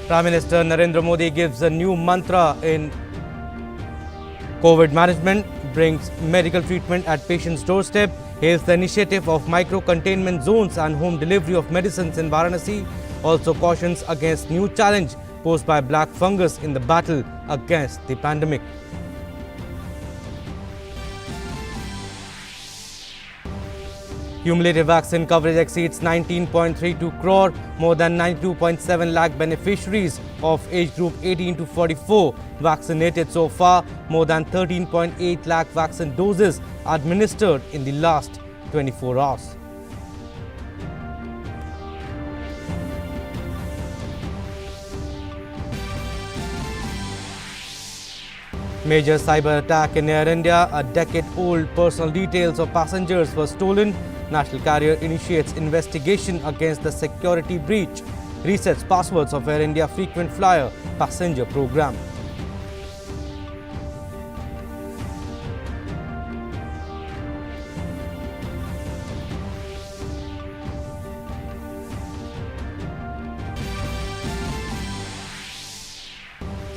Prime Minister Narendra Modi gives a new mantra in COVID management, brings medical treatment at patients' doorstep, hails the initiative of micro-containment zones and home delivery of medicines in Varanasi, also cautions against new challenge posed by black fungus in the battle against the pandemic. Cumulative vaccine coverage exceeds 19.32 crore, more than 92.7 lakh beneficiaries of age group 18 to 44 vaccinated so far, more than 13.8 lakh vaccine doses administered in the last 24 hours. Major cyber attack in Air India, a decade-old personal details of passengers were stolen. National carrier initiates investigation against the security breach, resets passwords of Air India frequent flyer passenger program.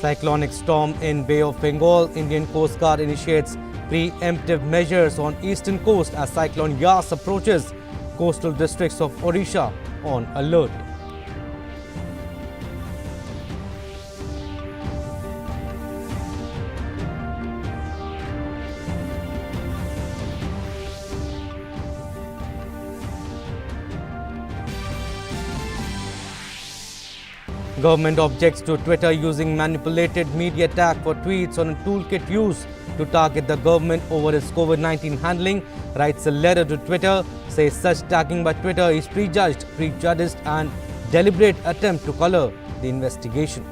Cyclonic storm in Bay of Bengal, Indian Coast Guard initiates preemptive measures on eastern coast as cyclone Yas approaches. Coastal districts of Odisha on alert. Government objects to Twitter using manipulated media tag for tweets on a toolkit used to target the government over its COVID-19 handling. Writes a letter to Twitter, says such tagging by Twitter is prejudged and deliberate attempt to color the investigation.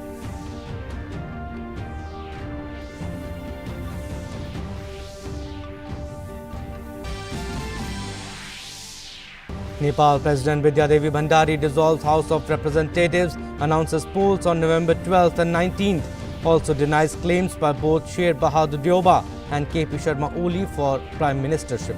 Nepal President Vidyadevi Bhandari dissolves House of Representatives, announces polls on November 12th and 19th. Also denies claims by both Sher Bahadur Deuba and KP Sharma Oli for Prime Ministership.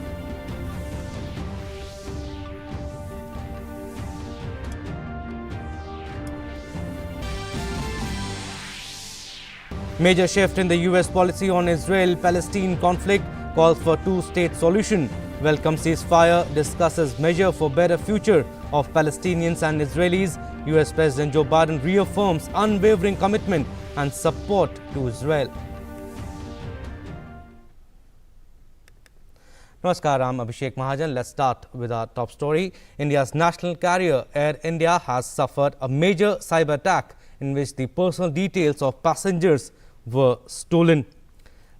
Major shift in the US policy on Israel-Palestine conflict, calls for two-state solution. Welcome ceasefire, discusses measure for better future of Palestinians and Israelis. US President Joe Biden reaffirms unwavering commitment and support to Israel. Namaskar, I'm Abhishek Mahajan. Let's start with our top story. India's national carrier Air India has suffered a major cyber attack in which the personal details of passengers were stolen.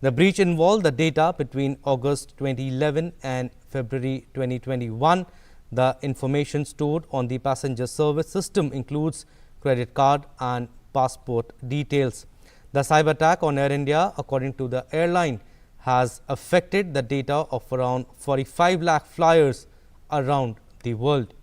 The breach involved the data between August 2011 and February 2021. The information stored on the passenger service system includes credit card and passport details. The cyber attack on Air India, according to the airline, has affected the data of around 45 lakh flyers around the world.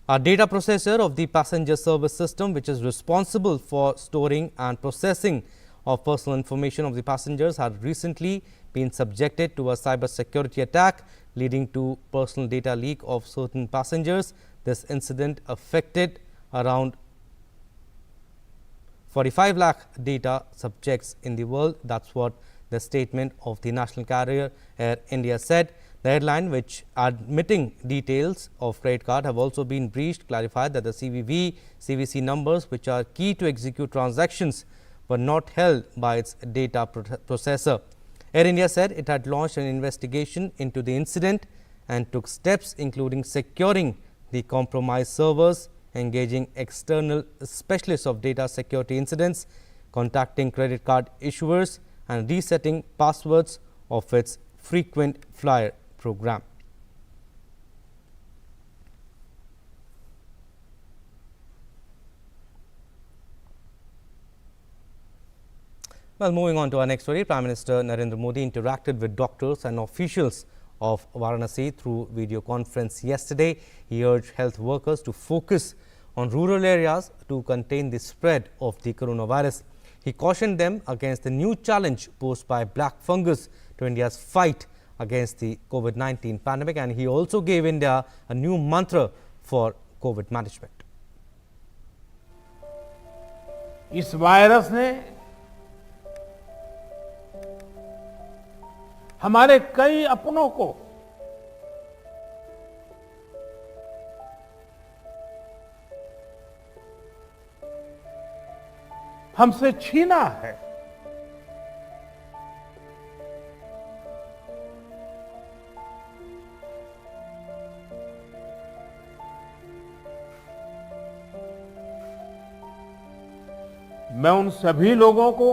A data processor of the passenger service system, which is responsible for storing and processing of personal information of the passengers, had recently been subjected to a cybersecurity attack leading to personal data leak of certain passengers. This incident affected around 45 lakh data subjects in the world. That's what the statement of the national carrier Air India said. The airline, which admitting details of credit card have also been breached, clarified that the CVV, CVC numbers, which are key to execute transactions, were not held by its data processor. Air India said it had launched an investigation into the incident and took steps including securing the compromised servers, engaging external specialists of data security incidents, contacting credit card issuers and resetting passwords of its frequent flyer program. Well, moving on to our next story, Prime Minister Narendra Modi interacted with doctors and officials of Varanasi through video conference yesterday. He urged health workers to focus on rural areas to contain the spread of the coronavirus. He cautioned them against the new challenge posed by black fungus to India's fight against the COVID-19 pandemic, and he also gave India a new mantra for COVID management. इस virus ने हमारे कई अपनों को हमसे छीना है। मैं उन सभी लोगों को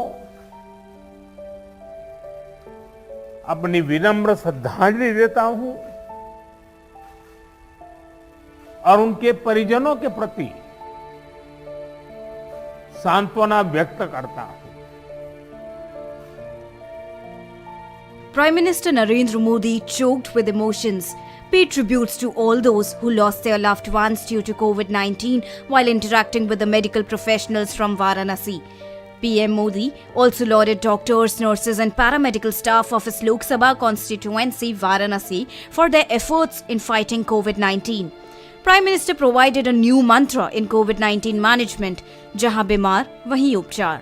अपनी विनम्र श्रद्धांजलि देता हूं और उनके परिजनों के प्रति सांत्वना व्यक्त करता हूं। Prime Minister Narendra Modi, choked with emotions, paid tributes to all those who lost their loved ones due to COVID-19 while interacting with the medical professionals from Varanasi. PM Modi also lauded doctors, nurses and paramedical staff of his Lok Sabha constituency Varanasi for their efforts in fighting COVID-19. Prime Minister provided a new mantra in COVID-19 management, Jahan Bimar, Wahin Upchar.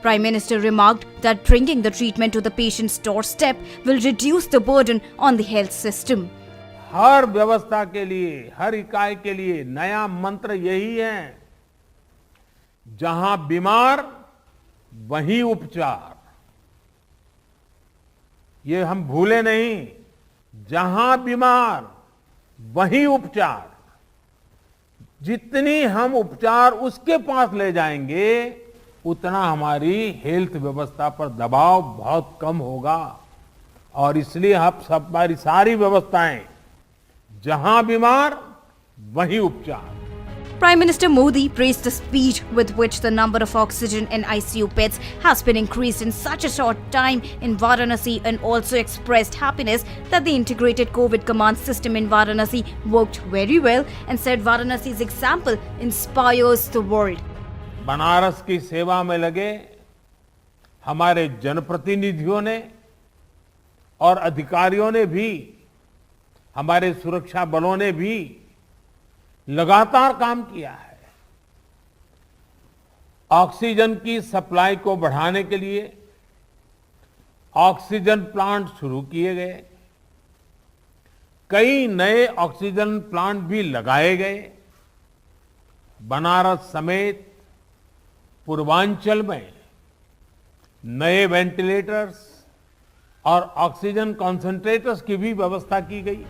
Prime Minister remarked that bringing the treatment to the patient's doorstep will reduce the burden on the health system. हर व्यवस्था के लिए, हर इकाई के लिए नया मंत्र यही है, जहां बीमार वहीं उपचार। ये हम भूले नहीं, जहां बीमार वहीं उपचार। जितनी हम उपचार उसके पास ले जाएंगे, उतना हमारी हेल्थ व्यवस्था पर दबाव बहुत कम होगा। और इसलिए हमारी सारी व्यवस्थाएं, जहां बीमार वहीं उपचार। Prime Minister Modi praised the speed with which the number of oxygen and ICU beds has been increased in such a short time in Varanasi and also expressed happiness that the integrated COVID command system in Varanasi worked very well and said Varanasi's example inspires the world. Banaras की सेवा में लगे हमारे जनप्रतिनिधियों ने और अधिकारियों ने भी, हमारे सुरक्षा बलों ने भी लगातार काम किया है। ऑक्सीजन की सप्लाई को बढ़ाने के लिए ऑक्सीजन प्लांट शुरू किए गए, कई नए ऑक्सीजन प्लांट भी लगाए गए। बनारस समेत पूर्वांचल में नए वेंटिलेटर्स और ऑक्सीजन कॉन्सेंट्रेटर्स की भी व्यवस्था की गई।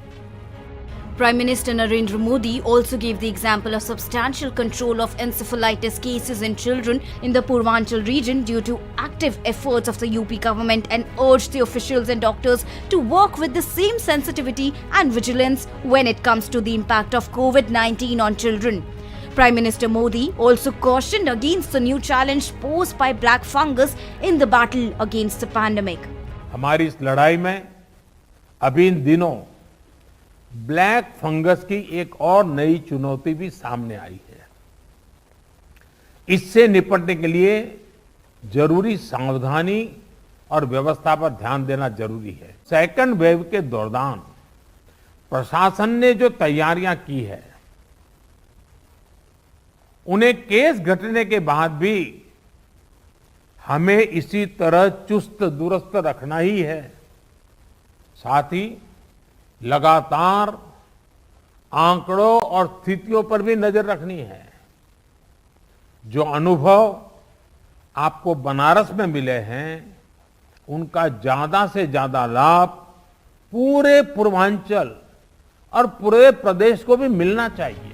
Prime Minister Narendra Modi also gave the example of substantial control of encephalitis cases in children in the Purvanchal region due to active efforts of the UP government and urged the officials and doctors to work with the same sensitivity and vigilance when it comes to the impact of COVID-19 on children. Prime Minister Modi also cautioned against the new challenge posed by black fungus in the battle against the pandemic. हमारी इस लड़ाई में अभी इन दिनों black fungus की एक और नई चुनौती भी सामने आई है। इससे निपटने के लिए जरूरी सावधानी और व्यवस्था पर ध्यान देना जरूरी है। सेकंड वेव के दौरान प्रशासन ने जो तैयारियां की है, उन्हें केस घटने के बाद भी हमें इसी तरह चुस्त दुरुस्त रखना ही है। साथ ही लगातार आंकड़ों और स्थितियों पर भी नजर रखनी है। जो अनुभव आपको बनारस में मिले हैं, उनका ज्यादा से ज्यादा लाभ पूरे पूर्वांचल और पूरे प्रदेश को भी मिलना चाहिए।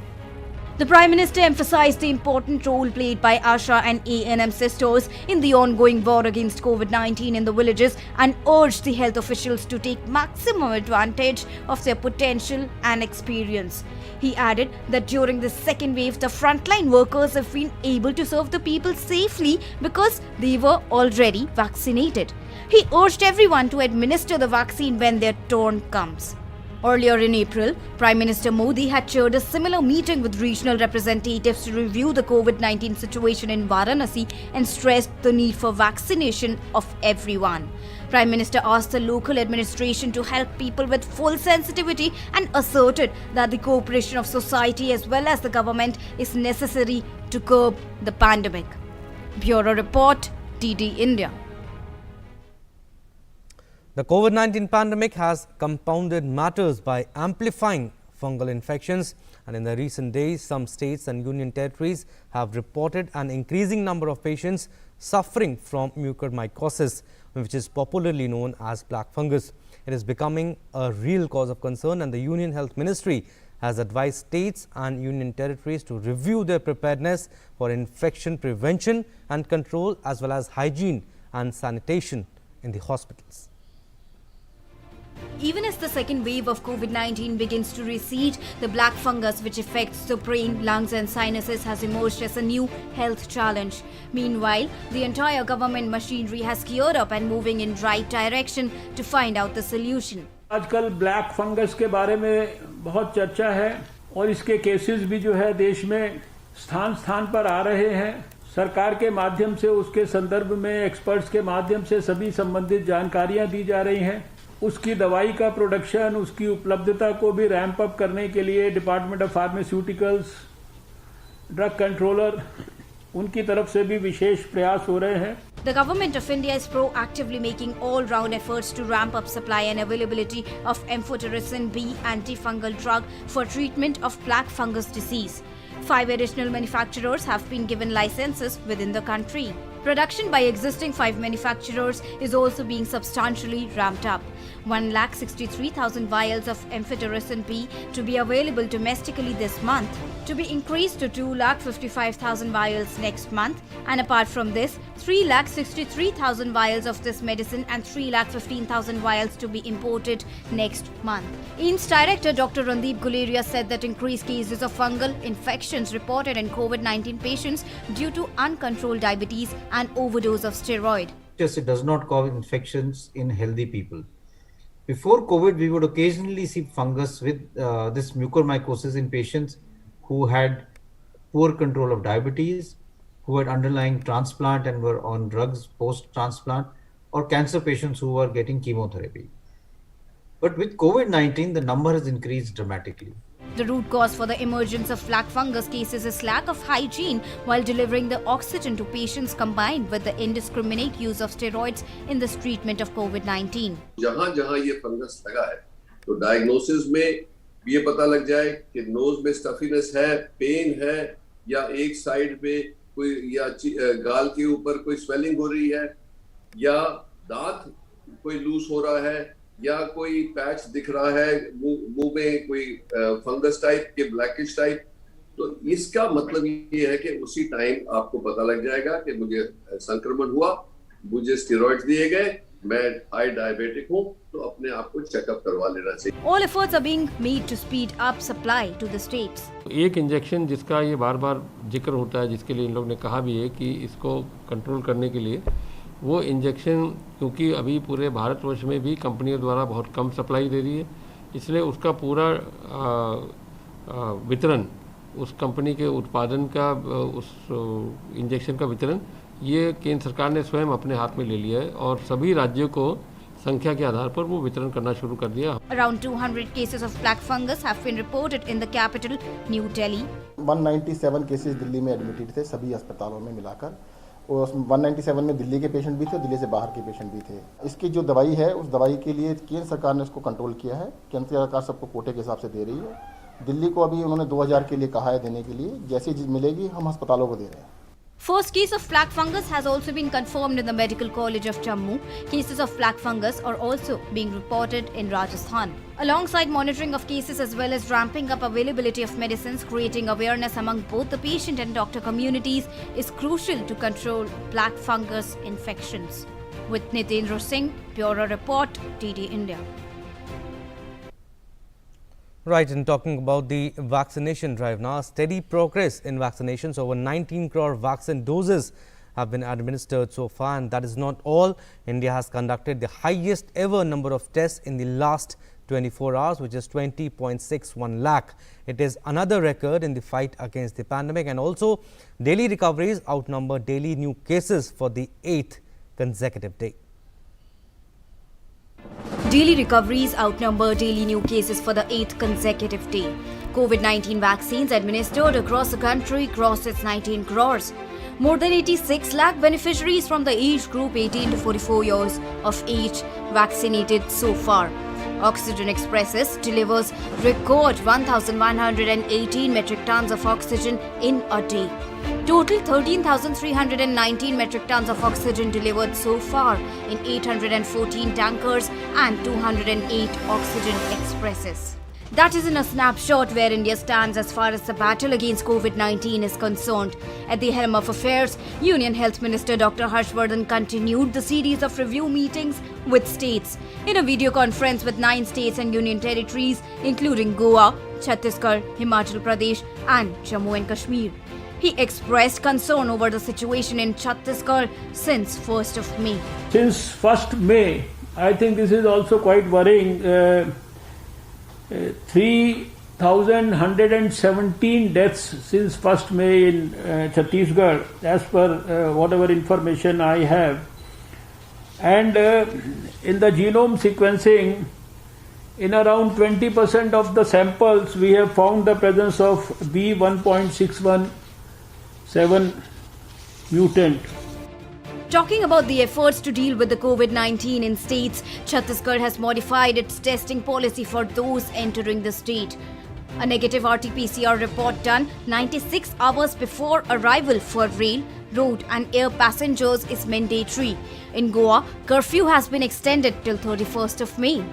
The Prime Minister emphasized the important role played by ASHA and ANM sisters in the ongoing war against COVID-19 in the villages and urged the health officials to take maximum advantage of their potential and experience. He added that during the second wave, the frontline workers have been able to serve the people safely because they were already vaccinated. He urged everyone to administer the vaccine when their turn comes. Earlier in April, Prime Minister Modi had chaired a similar meeting with regional representatives to review the COVID-19 situation in Varanasi and stressed the need for vaccination of everyone. Prime Minister asked the local administration to help people with full sensitivity and asserted that the cooperation of society as well as the government is necessary to curb the pandemic. Bureau Report, DD India. The COVID-19 pandemic has compounded matters by amplifying fungal infections, and in the recent days, some states and union territories have reported an increasing number of patients suffering from mucormycosis, which is popularly known as black fungus. It is becoming a real cause of concern, and the Union Health Ministry has advised states and union territories to review their preparedness for infection prevention and control, as well as hygiene and sanitation in the hospitals. Even as the second wave of COVID-19 begins to recede, the black fungus, which affects the brain, lungs and sinuses, has emerged as a new health challenge. Meanwhile, the entire government machinery has geared up and moving in right direction to find out the solution. आजकल black fungus के बारे में बहुत चर्चा है और इसके cases भी जो है देश में स्थान स्थान पर आ रहे हैं। सरकार के माध्यम से उसके संदर्भ में एक्सपर्ट्स के माध्यम से सभी संबंधित जानकारियां दी जा रही हैं। उसकी दवाई का प्रोडक्शन, उसकी उपलब्धता को भी रैंप अप करने के लिए department of pharmaceuticals, drug controller, उनकी तरफ से भी विशेष प्रयास हो रहे हैं। The Government of India is proactively making all-round efforts to ramp up supply and availability of amphotericin B antifungal drug for treatment of black fungus disease. 5 additional manufacturers have been given licenses within the country. Production by existing 5 manufacturers is also being substantially ramped up. 1,63,000 vials of amphotericin B to be available domestically this month, to be increased to 2,55,000 vials next month, and apart from this, 3,63,000 vials of this medicine and 3,15,000 vials to be imported next month. AIIMS Director Dr. Randeep Guleria said that increased cases of fungal infections reported in COVID-19 patients due to uncontrolled diabetes and overdose of steroid. It does not cause infections in healthy people. Before COVID, we would occasionally see fungus with this mucormycosis in patients who had poor control of diabetes, who had underlying transplant and were on drugs post-transplant, or cancer patients who were getting chemotherapy. But with COVID-19, the number has increased dramatically. The root cause for the emergence of black fungus cases is lack of hygiene while delivering the oxygen to patients, combined with the indiscriminate use of steroids in this treatment of COVID-19. जहाँ जहाँ ये fungus लगा है तो diagnosis में ये पता लग जाए कि नोज में स्टफीनेस है, पेन है, या एक साइड पे कोई, या गाल के ऊपर कोई स्वेलिंग हो रही है, या दांत कोई लूज हो रहा है, या कोई पैच दिख रहा है मुंह में, कोई फंगस टाइप के ब्लैकिश टाइप, तो इसका मतलब ये है कि उसी टाइम आपको पता लग जाएगा कि मुझे संक्रमण हुआ, मुझे स्टेरॉइड्स दिए गए, मैं हाई डायबिटिक हूँ, तो अपने आप को चेकअप करवा लेना चाहिए। All efforts are being made to speed up supply to the states. एक इंजेक्शन जिसका ये बार बार जिक्र होता है, जिसके लिए इन लोग ने कहा भी है कि इसको कंट्रोल करने के लिए वो इंजेक्शन, क्योंकि अभी पूरे भारतवर्ष में भी कंपनियों द्वारा बहुत कम सप्लाई दे रही है, इसलिए उसका पूरा वितरण, उस कंपनी के उत्पादन का, उस इंजेक्शन का वितरण, ये केंद्र सरकार ने स्वयं अपने हाथ में ले लिया है और सभी राज्यों को संख्या के आधार पर वो वितरण करना शुरू कर दिया। Around 200 cases of black fungus have been reported in the capital, New Delhi. 197 cases Delhi में एडमिटेड थे सभी अस्पतालों में मिलाकर, और 197 में दिल्ली के पेशेंट भी थे और दिल्ली से बाहर के पेशेंट भी थे। इसकी जो दवाई है, उस दवाई के लिए केंद्र सरकार ने उसको कंट्रोल किया है। केंद्र सरकार सबको कोटे के हिसाब से दे रही है। दिल्ली को अभी उन्होंने 2000 के लिए कहा है देने के लिए, जैसी चीज़ मिलेगी हम अस्पतालों को दे रहे हैं। First case of black fungus has also been confirmed in the Medical College of Jammu. Cases of black fungus are also being reported in Rajasthan. Alongside monitoring of cases as well as ramping up availability of medicines, creating awareness among both the patient and doctor communities is crucial to control black fungus infections. With Nitendra Singh, Bureau Report, DD India. Right, and talking about the vaccination drive now, steady progress in vaccinations. Over 19 crore vaccine doses have been administered so far, and that is not all. India has conducted the highest ever number of tests in the last 24 hours, which is 20.61 lakh. It is another record in the fight against the pandemic, and also daily recoveries outnumber daily new cases for the 8th consecutive day. Daily recoveries outnumber daily new cases for the 8th consecutive day. COVID-19 vaccines administered across the country crossed its 19 crores. More than 86 lakh beneficiaries from the age group 18 to 44 years of age vaccinated so far. Oxygen Expresses delivers record 1,118 metric tons of oxygen in a day. Total 13,319 metric tons of oxygen delivered so far in 814 tankers and 208 oxygen expresses. That is in a snapshot where India stands as far as the battle against COVID-19 is concerned. At the helm of affairs, Union Health Minister Dr. Harshvardhan continued the series of review meetings with states. In a video conference with 9 states and union territories, including Goa, Chhattisgarh, Himachal Pradesh and Jammu and Kashmir. He expressed concern over the situation in Chhattisgarh since 1st of May. Since 1st May, I think this is also quite worrying. 3,117 deaths since 1st May in Chhattisgarh, as per whatever information I have. And in the genome sequencing, in around 20% of the samples, we have found the presence of B1.617 mutant. Talking about the efforts to deal with the COVID-19 in states, Chhattisgarh has modified its testing policy for those entering the state. A negative RT-PCR report done 96 hours before arrival for rail, road and air passengers is mandatory. In Goa, curfew has been extended till 31st of May.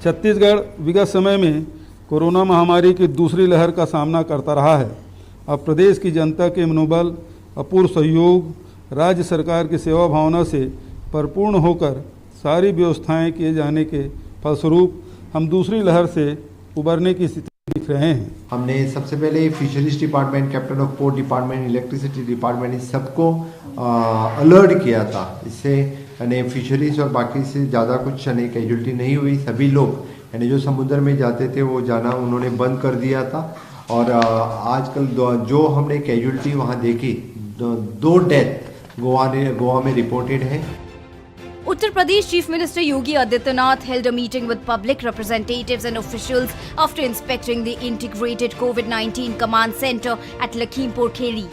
Chhattisgarh विगत समय में corona महामारी की दूसरी लहर का सामना करता रहा है। अब प्रदेश की जनता के मनोबल, अपूर्व सहयोग, राज्य सरकार की सेवा भावना से परिपूर्ण होकर सारी व्यवस्थाएं किए जाने के फलस्वरूप हम दूसरी लहर से उबरने की स्थिति दिख रहे हैं। हमने सबसे पहले fisheries department, captain of port department, electricity department, इन सबको अलर्ट किया था। इससे यानी फिशरीज और बाकी से ज़्यादा कुछ यानी कैजुअल्टी नहीं हुई। सभी लोग यानी जो समुद्र में जाते थे वो जाना उन्होंने बंद कर दिया था। और आजकल जो हमने कैजुअल्टी वहाँ देखी, 2 डेथ गोवा में रिपोर्टेड है। Uttar Pradesh Chief Minister Yogi Adityanath held a meeting with public representatives and officials after inspecting the integrated COVID-19 command center at Lakhimpur Kheri.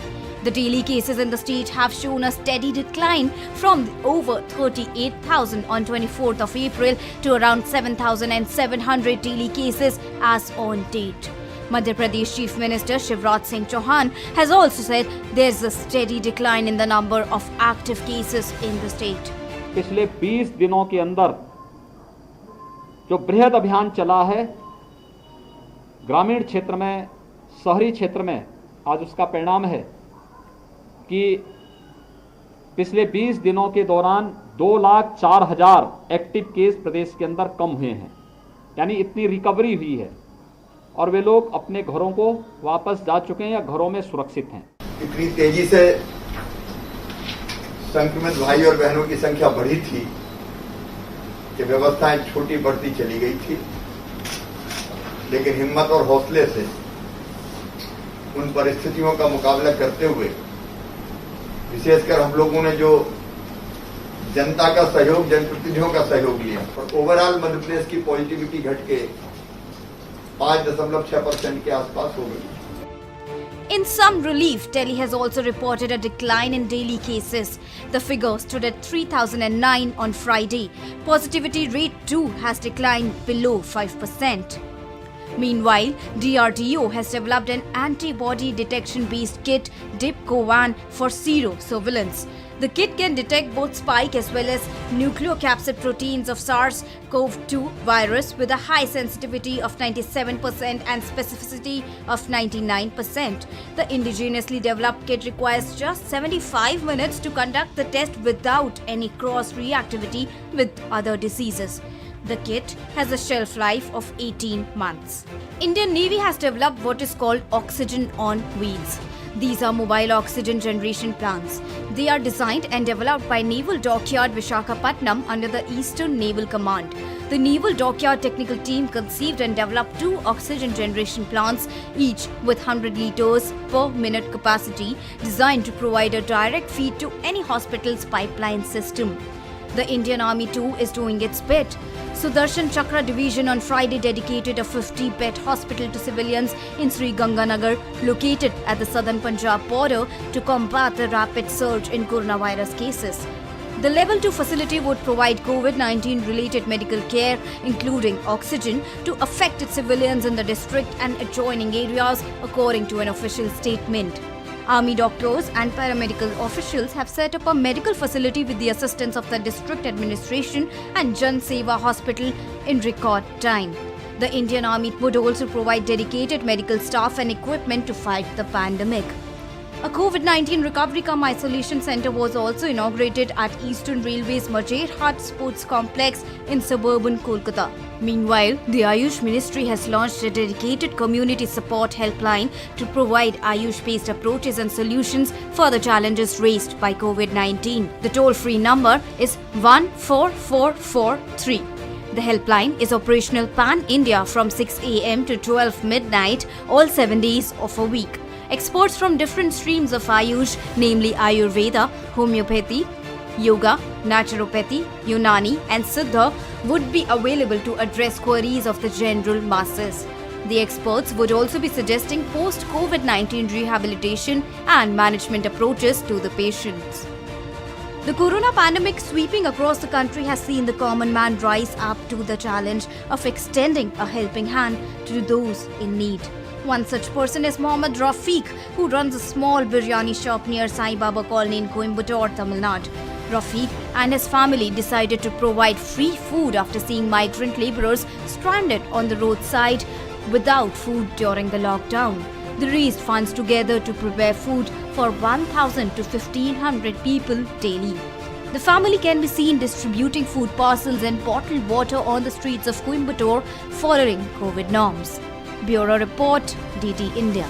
The daily cases in the state have shown a steady decline from over 38,000 on 24th of April to around 7,700 daily cases as on date. Madhya Pradesh Chief Minister Shivraj Singh Chauhan has also said there's a steady decline in the number of active cases in the state. पिछले 20 दिनों के अंदर जो बृहद अभियान चला है ग्रामीण क्षेत्र में, शहरी क्षेत्र में, आज उसका परिणाम है कि पिछले 20 दिनों के दौरान 2,04,000 एक्टिव केस प्रदेश के अंदर कम हुए हैं। यानी इतनी रिकवरी हुई है और वे लोग अपने घरों को वापस जा चुके हैं या घरों में सुरक्षित हैं। इतनी तेजी से संक्रमित भाई और बहनों की संख्या बढ़ी थी कि व्यवस्थाएं छोटी बढ़ती चली गई थी, लेकिन हिम्मत और हौसले से उन परिस्थितियों का मुकाबला करते हुए विशेषकर हम लोगों ने जो जनता का सहयोग, जनप्रतिनिधियों का सहयोग लिया और ओवरऑल मध्य प्रदेश की पॉजिटिविटी घट के 5.6% के आसपास हो गई। In some relief, Delhi has also reported a decline in daily cases. The figure stood at 3,009 on Friday. Positivity rate too has declined below 5%. Meanwhile, DRDO has developed an antibody detection-based kit, DIPCO-1, for sero-surveillance. The kit can detect both spike as well as nucleocapsid proteins of SARS-CoV-2 virus with a high sensitivity of 97% and specificity of 99%. The indigenously developed kit requires just 75 minutes to conduct the test without any cross-reactivity with other diseases. The kit has a shelf life of 18 months. Indian Navy has developed what is called Oxygen on Wheels. These are mobile oxygen generation plants. They are designed and developed by Naval Dockyard Visakhapatnam under the Eastern Naval Command. The Naval Dockyard technical team conceived and developed 2 oxygen generation plants, each with 100 liters per minute capacity, designed to provide a direct feed to any hospital's pipeline system. The Indian Army too is doing its bit. Sudarshan Chakra Division on Friday dedicated a 50-bed hospital to civilians in Sri Ganganagar, located at the southern Punjab border, to combat the rapid surge in coronavirus cases. The Level 2 facility would provide COVID-19 related medical care, including oxygen, to affected civilians in the district and adjoining areas, according to an official statement. Army doctors and paramedical officials have set up a medical facility with the assistance of the district administration and Jan Seva Hospital in record time. The Indian Army would also provide dedicated medical staff and equipment to fight the pandemic. A COVID-19 recovery cum isolation center was also inaugurated at Eastern Railway's Majerhat Sports Complex in suburban Kolkata. Meanwhile, the Ayush Ministry has launched a dedicated community support helpline to provide Ayush-based approaches and solutions for the challenges raised by COVID-19. The toll-free number is 14443. The helpline is operational pan-India from 6 a.m. to 12 midnight, all 7 days of a week. Experts from different streams of Ayush, namely Ayurveda, Homeopathy, Yoga, Naturopathy, Unani and Siddha, would be available to address queries of the general masses. The experts would also be suggesting post-COVID-19 rehabilitation and management approaches to the patients. The corona pandemic sweeping across the country has seen the common man rise up to the challenge of extending a helping hand to those in need. One such person is Mohammad Rafiq, who runs a small biryani shop near Sai Baba Colony in Coimbatore, Tamil Nadu. Rafiq and his family decided to provide free food after seeing migrant laborers stranded on the roadside without food during the lockdown. They raised funds together to prepare food for 1,000 to 1,500 people daily. The family can be seen distributing food parcels and bottled water on the streets of Coimbatore following COVID norms. Bureau Report, DD India.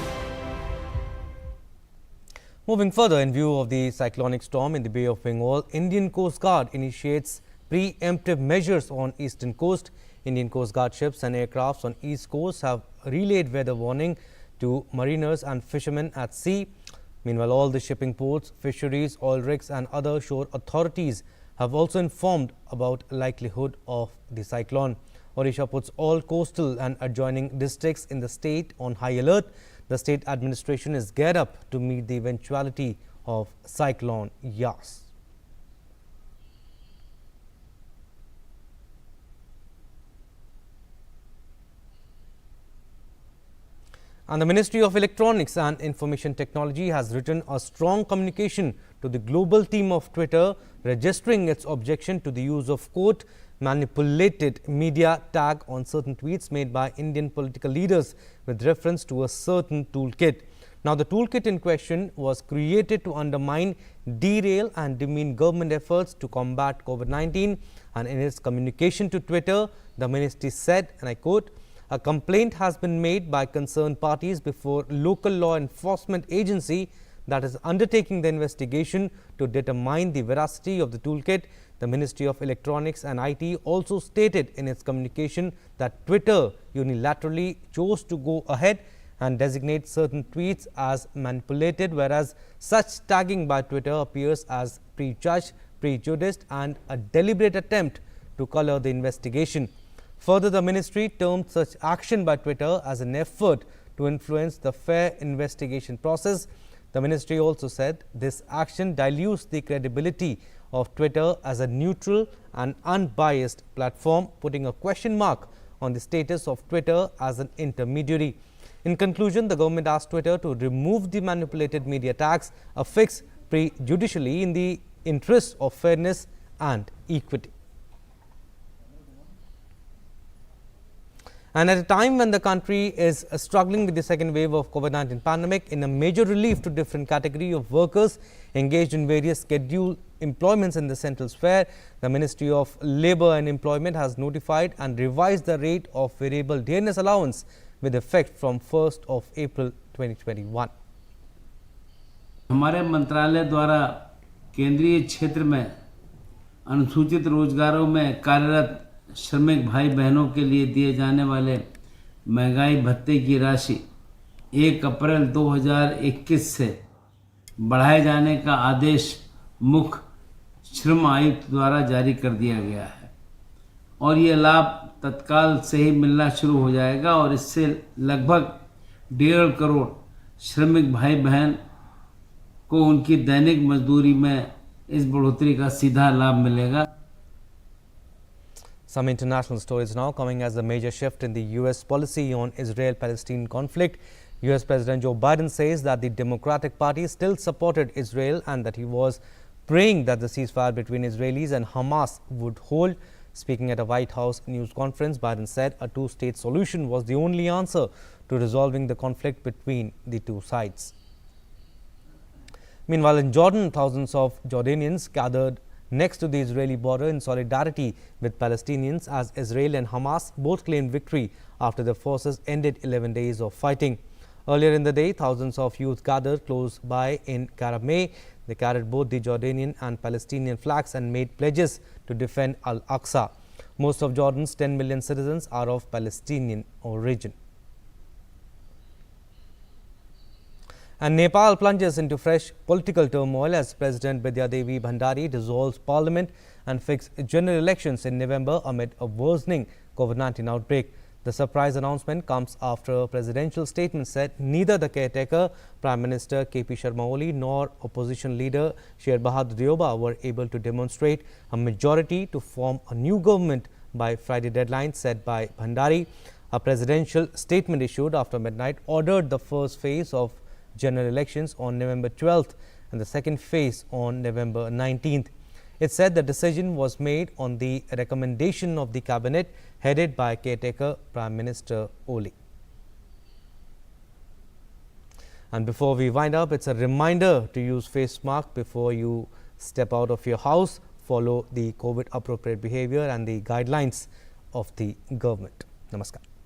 Moving further, in view of the cyclonic storm in the Bay of Bengal, Indian Coast Guard initiates preemptive measures on eastern coast. Indian Coast Guard ships and aircrafts on east coast have relayed weather warning to mariners and fishermen at sea. Meanwhile, all the shipping ports, fisheries, oil rigs and other shore authorities have also informed about likelihood of the cyclone. Odisha puts all coastal and adjoining districts in the state on high alert. The state administration is geared up to meet the eventuality of cyclone Yas. And the Ministry of Electronics and Information Technology has written a strong communication to the global team of Twitter, registering its objection to the use of quote manipulated media tag on certain tweets made by Indian political leaders with reference to a certain toolkit. Now, the toolkit in question was created to undermine, derail and demean government efforts to combat COVID-19, and in its communication to Twitter, the ministry said, and I quote, "A complaint has been made by concerned parties before local law enforcement agency that is undertaking the investigation to determine the veracity of the toolkit." The Ministry of Electronics and IT also stated in its communication that Twitter unilaterally chose to go ahead and designate certain tweets as manipulated, whereas such tagging by Twitter appears as prejudged, prejudiced and a deliberate attempt to color the investigation. Further, the ministry termed such action by Twitter as an effort to influence the fair investigation process. The ministry also said this action dilutes the credibility of Twitter as a neutral and unbiased platform, putting a question mark on the status of Twitter as an intermediary. In conclusion, the government asked Twitter to remove the manipulated media tags affixed prejudicially in the interest of fairness and equity. And at a time when the country is struggling with the second wave of COVID-19 pandemic, in a major relief to different category of workers engaged in various scheduled employments in the central sphere, the Ministry of Labour and Employment has notified and revised the rate of variable dearness allowance with effect from 1st of April 2021. हमारे मंत्रालय द्वारा केंद्रीय क्षेत्र में अनुसूचित रोजगारों में कार्यरत श्रमिक भाई बहनों के लिए दिए जाने वाले महंगाई भत्ते की राशि 1 अप्रैल 2021 से बढ़ाए जाने का आदेश मुख्य श्रम आयुक्त द्वारा जारी कर दिया गया है और ये लाभ तत्काल से ही मिलना शुरू हो जाएगा और इससे लगभग 1.5 करोड़ श्रमिक भाई बहन को उनकी दैनिक मजदूरी में इस बढ़ोतरी का सीधा लाभ मिलेगा। Some international stories now coming as a major shift in the U.S. policy on Israel-Palestine conflict. U.S. President Joe Biden says that the Democratic Party still supported Israel and that he was praying that the ceasefire between Israelis and Hamas would hold. Speaking at a White House news conference, Biden said a two-state solution was the only answer to resolving the conflict between the two sides. Meanwhile, in Jordan, thousands of Jordanians gathered next to the Israeli border in solidarity with Palestinians as Israel and Hamas both claimed victory after their forces ended 11 days of fighting. Earlier in the day, thousands of youth gathered close by in Karameh. They carried both the Jordanian and Palestinian flags and made pledges to defend Al-Aqsa. Most of Jordan's 10 million citizens are of Palestinian origin. And Nepal plunges into fresh political turmoil as President Bidya Devi Bhandari dissolves parliament and fixed general elections in November amid a worsening COVID-19 outbreak. The surprise announcement comes after a presidential statement said neither the caretaker Prime Minister KP Sharma Oli nor opposition leader Sher Bahadur Deuba were able to demonstrate a majority to form a new government by Friday deadline set by Bhandari. A presidential statement issued after midnight ordered the first phase of general elections on November 12th and the second phase on November 19th. It said the decision was made on the recommendation of the cabinet headed by caretaker Prime Minister Oli. And before we wind up, it's a reminder to use face mask before you step out of your house. Follow the COVID appropriate behavior and the guidelines of the government. Namaskar.